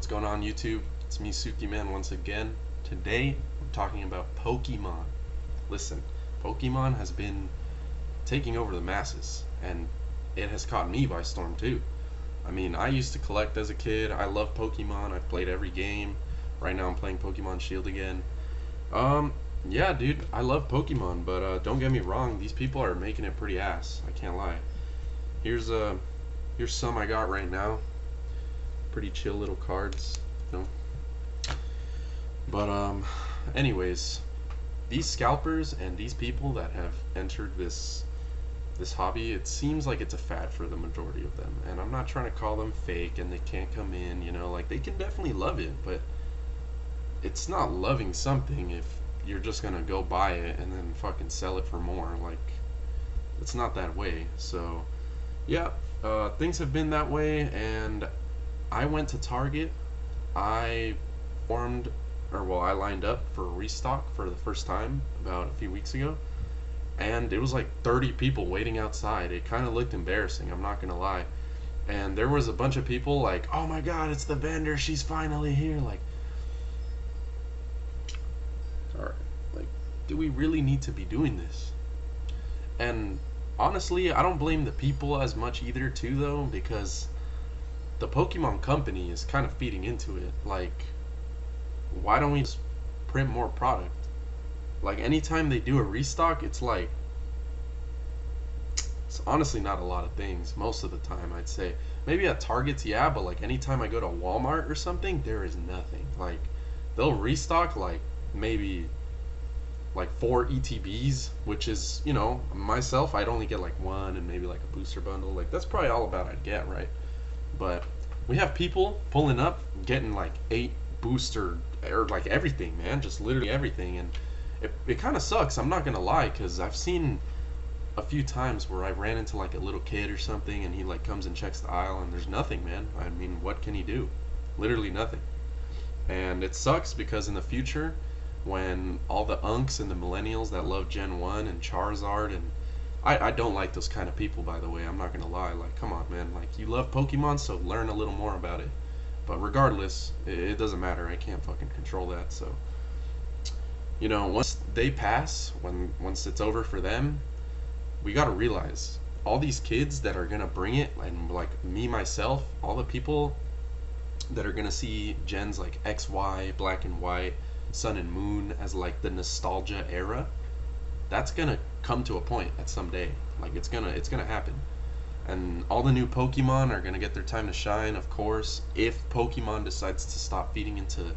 What's going on, YouTube? It's me, Tsukiman, once again. Today, I'm talking about Pokemon. Listen, Pokemon has been taking over the masses, and it has caught me by storm too. I mean, I used to collect as a kid. I love Pokemon. I've played every game. Right now, I'm playing Pokemon Shield again. Um, yeah, dude, I love Pokemon, but don't get me wrong. These people are making it pretty ass. I can't lie. Here's here's some I got right now. Pretty chill little cards, you know. But anyways, these scalpers and these people that have entered this hobby, it seems like it's a fad for the majority of them. And I'm not trying to call them fake and they can't come in, you know, like they can definitely love it, but it's not loving something if you're just gonna go buy it and then fucking sell it for more. Like, it's not that way. So yeah, things have been that way, and I went to Target. I I lined up for a restock for the first time about a few weeks ago, and it was like 30 people waiting outside. It kind of looked embarrassing, I'm not gonna lie. And there was a bunch of people like, "Oh my God, it's the vendor! She's finally here!" Like, alright, like, do we really need to be doing this? And honestly, I don't blame the people as much either, too, though, because the Pokemon company is kind of feeding into it. Like, why don't we just print more product? Like, anytime they do a restock, it's like, it's honestly not a lot of things most of the time, I'd say. Maybe at Targets, yeah, but like anytime I go to Walmart or something, there is nothing. Like, they'll restock like maybe like 4 ETBs, which is, you know, myself, I'd only get like one and maybe like a booster bundle. Like, that's probably all about I'd get, right? But we have people pulling up, getting like 8 booster, or like everything, man, just literally everything. And it kind of sucks, I'm not gonna lie, because I've seen a few times where I ran into like a little kid or something, and he like comes and checks the aisle, and there's nothing, man. I mean, what can he do? Literally nothing. And it sucks because in the future, when all the unks and the millennials that love Gen 1 and Charizard, and I don't like those kind of people, by the way, I'm not gonna lie. Like, come on, man, like, you love Pokemon, so learn a little more about it. But regardless, it doesn't matter. I can't fucking control that. So, you know, once they pass, once it's over for them, we gotta realize all these kids that are gonna bring it, and like me myself, all the people that are gonna see gens like XY, Black and White, Sun and Moon as like the nostalgia era, that's gonna come to a point at some day. Like, it's gonna happen. And all the new Pokemon are gonna get their time to shine, of course, if Pokemon decides to stop feeding into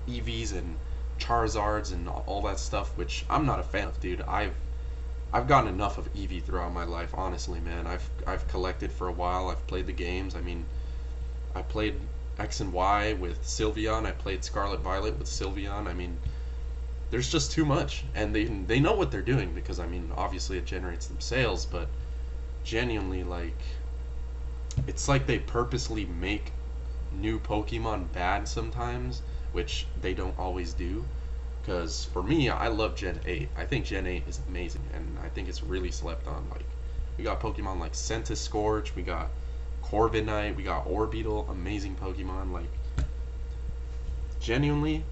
EVs and Charizards and all that stuff, which I'm not a fan of, dude. I've gotten enough of EV throughout my life, honestly, man. I've collected for a while. I've played the games. I mean, I played X and Y with Sylveon. I played Scarlet Violet with Sylveon. I mean, there's just too much, and they know what they're doing, because I mean, obviously it generates them sales, but genuinely, like, it's like they purposely make new Pokemon bad sometimes, which they don't always do. Because for me, I love Gen 8. I think Gen 8 is amazing, and I think it's really slept on. Like, we got Pokemon like Centiskorch, we got Corviknight, we got Orbeetle, amazing Pokemon. Like, genuinely,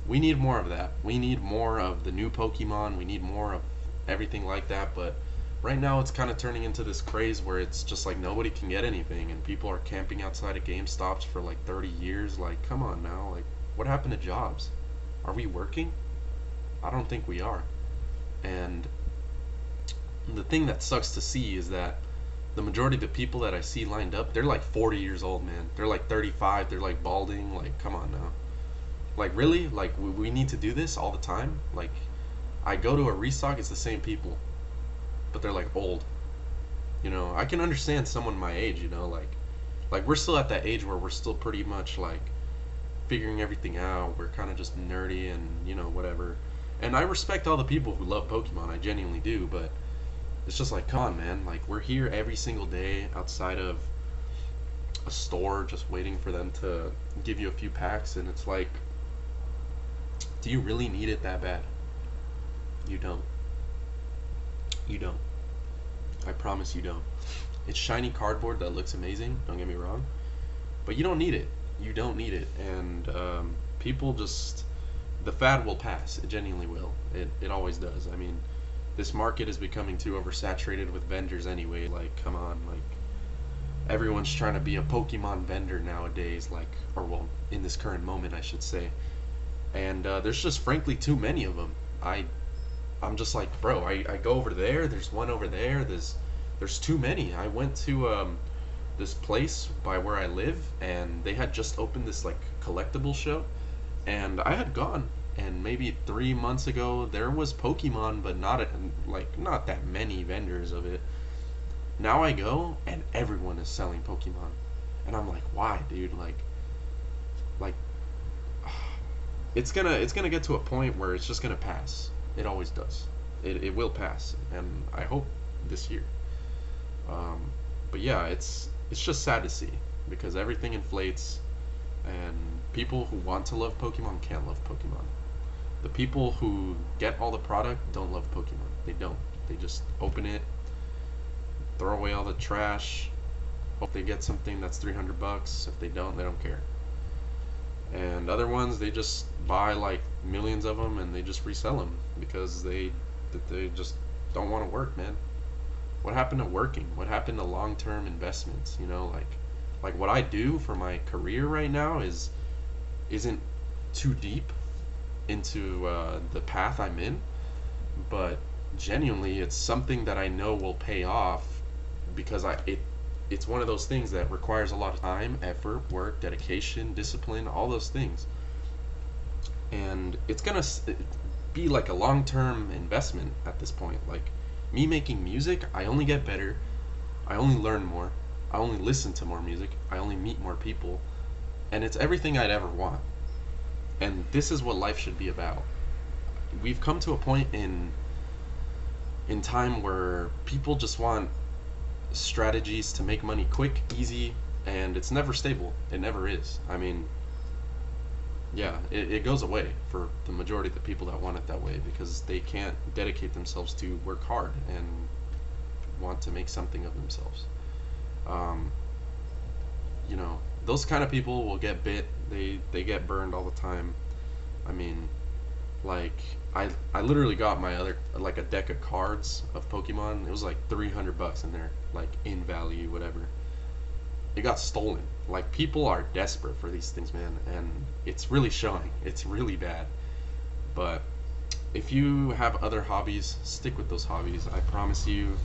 we need more of that. We need more of the new Pokemon. We need more of everything like that. But right now, it's kind of turning into this craze where it's just like nobody can get anything, and people are camping outside of GameStops for like 30 years. Like, come on now. Like, what happened to jobs? Are we working? I don't think we are. And the thing that sucks to see is that the majority of the people that I see lined up, they're like 40 years old, man. They're like 35, they're like balding. Like, come on now. Like, really? Like, we need to do this all the time? Like, I go to a restock, it's the same people, but they're like old. You know, I can understand someone my age, you know, like we're still at that age where we're still pretty much like figuring everything out. We're kind of just nerdy and, you know, whatever. And I respect all the people who love Pokemon, I genuinely do, but it's just like, come on, man. Like, we're here every single day outside of a store just waiting for them to give you a few packs, and it's like, do you really need it that bad? You don't. You don't. I promise you don't. It's shiny cardboard that looks amazing, don't get me wrong, but you don't need it. You don't need it, and people just the fad will pass. It genuinely will. It always does. I mean, this market is becoming too oversaturated with vendors anyway. Like, come on, like everyone's trying to be a Pokemon vendor nowadays. Like, or well, in this current moment, I should say. And there's just frankly too many of them. I'm just like, bro, I go over there. There's one over there. There's too many. I went to this place by where I live, and they had just opened this like collectible show, and I had gone, and maybe 3 months ago there was Pokemon, but not that many vendors of it. Now I go, and everyone is selling Pokemon, and I'm like, why, dude? Like it's gonna get to a point where it's just gonna pass. It always does. It will pass, and I hope this year. Um, but yeah, it's just sad to see because everything inflates, and people who want to love Pokemon can't love Pokemon. The people who get all the product don't love Pokemon. They don't. They just open it, throw away all the trash, hope they get something that's $300. If they don't, they don't care. And other ones, they just buy like millions of them and they just resell them because they just don't want to work, man. What happened to working? What happened to long-term investments? Like what I do for my career right now isn't too deep into the path I'm in, but genuinely, it's something that I know will pay off because it's one of those things that requires a lot of time, effort, work, dedication, discipline, all those things. And it's gonna be like a long-term investment at this point. Like me making music, I only get better, I only learn more, I only listen to more music, I only meet more people, and it's everything I'd ever want. And this is what life should be about. We've come to a point in time where people just want strategies to make money quick, easy, and it's never stable. It never is. I mean, yeah, it goes away for the majority of the people that want it that way because they can't dedicate themselves to work hard and want to make something of themselves. Um, those kind of people will get bit. They get burned all the time. I mean, like I literally got my other like a deck of cards of Pokemon. It was like $300 in there, like in value, whatever. It got stolen. Like people are desperate for these things, man, and it's really showing. It's really bad. But if you have other hobbies, stick with those hobbies. I promise you,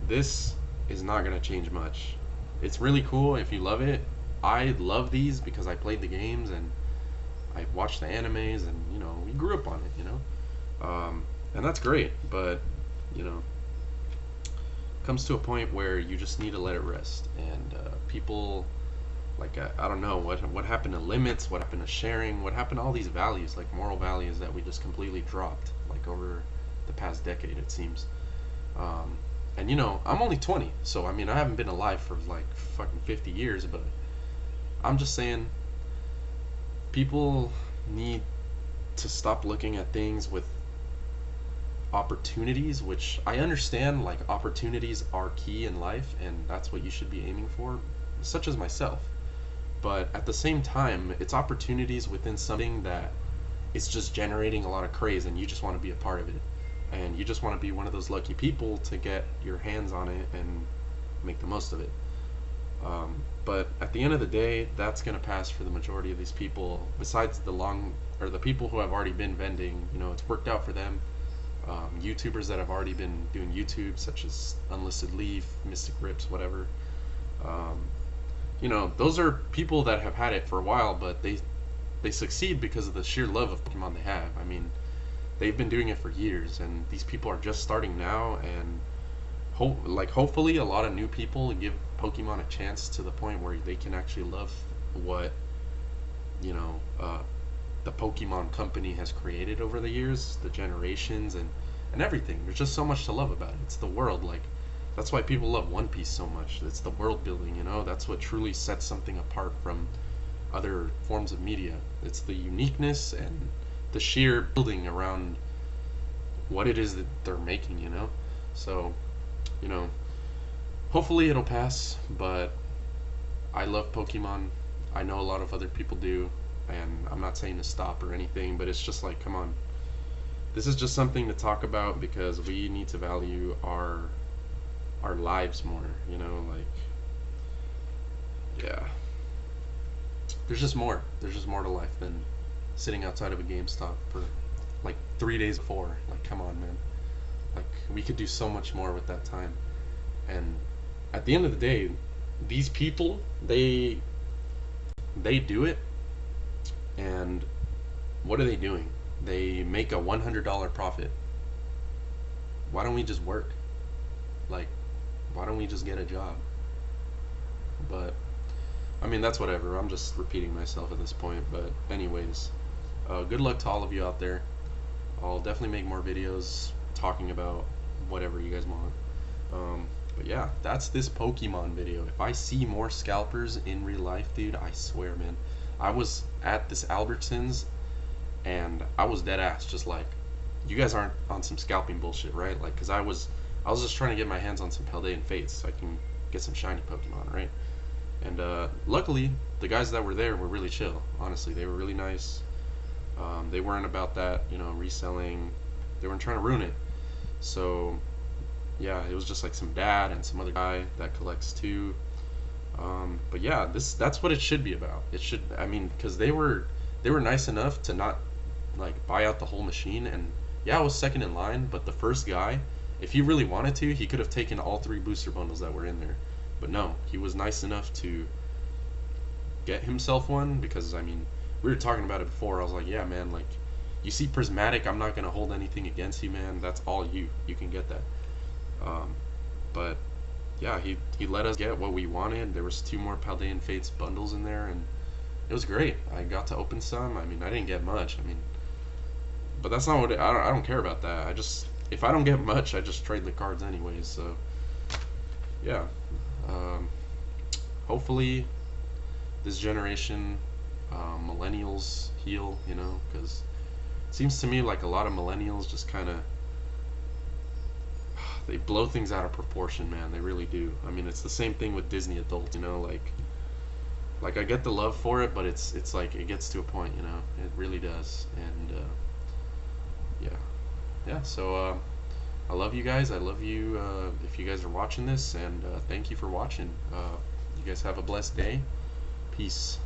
this is not gonna change much. It's really cool if you love it. I love these because I played the games and I watched the animes and we grew up on it, and that's great. But comes to a point where you just need to let it rest. And people like I don't know what happened to limits, what happened to sharing, what happened to all these values, like moral values that we just completely dropped like over the past decade, it seems. And I'm only 20, so I mean I haven't been alive for like fucking 50 years, but I'm just saying people need to stop looking at things with opportunities, which I understand, like opportunities are key in life and that's what you should be aiming for, such as myself. But at the same time, it's opportunities within something that is just generating a lot of craze and you just want to be a part of it. And you just want to be one of those lucky people to get your hands on it and make the most of it. But at the end of the day, that's going to pass for the majority of these people. Besides the people who have already been vending, it's worked out for them. YouTubers that have already been doing YouTube, such as Unlisted Leaf, Mystic Rips, whatever. Those are people that have had it for a while, but they succeed because of the sheer love of Pokemon they have. I mean, they've been doing it for years, and these people are just starting now, and hopefully a lot of new people give Pokemon a chance to the point where they can actually love what the Pokemon company has created over the years, the generations, and everything. There's just so much to love about it. It's the world. Like that's why people love One Piece so much. It's the world building. That's what truly sets something apart from other forms of media. It's the uniqueness and the sheer building around what it is that they're making. So hopefully it'll pass, but I love Pokemon. I know a lot of other people do, and I'm not saying to stop or anything, but it's just like, come on. This is just something to talk about because we need to value our lives more, you know, like yeah. There's just more. There's just more to life than sitting outside of a GameStop for like 3 days before. Like, come on, man. Like, we could do so much more with that time. And at the end of the day, these people, they do it, and what are they doing? They make a $100 profit. Why don't we just work? Like, why don't we just get a job? But I mean, that's whatever. I'm just repeating myself at this point. But anyways, good luck to all of you out there. I'll definitely make more videos talking about whatever you guys want. But yeah, that's this Pokemon video. If I see more scalpers in real life, dude, I swear, man. I was at this Albertsons, and I was dead ass, just like, you guys aren't on some scalping bullshit, right? Like, cause I was just trying to get my hands on some Paldean Fates so I can get some shiny Pokemon, right? And luckily, the guys that were there were really chill. Honestly, they were really nice. They weren't about that, you know, reselling. They weren't trying to ruin it. So, yeah, it was just like some dad and some other guy that collects too. But yeah, that's what it should be about. It should, I mean, because they were nice enough to not like buy out the whole machine. And yeah, I was second in line, but the first guy, if he really wanted to, he could have taken all 3 booster bundles that were in there. But no, he was nice enough to get himself one because, I mean, we were talking about it before. I was like, yeah, man, like, you see Prismatic, I'm not going to hold anything against you, man. That's all you. You can get that. But, yeah, he let us get what we wanted. There was 2 more Paldean Fates bundles in there, and it was great. I got to open some. I mean, I didn't get much. I mean, but that's not what I don't care about that. If I don't get much, I just trade the cards anyways. So, yeah. Hopefully this generation, millennials heal, you know, because it seems to me like a lot of millennials just kind of, they blow things out of proportion, man. They really do. I mean, it's the same thing with Disney adult, you know, like I get the love for it, but it's like it gets to a point, you know. It really does. And yeah. So I love you guys. I love you if you guys are watching this, and thank you for watching. You guys have a blessed day. Peace.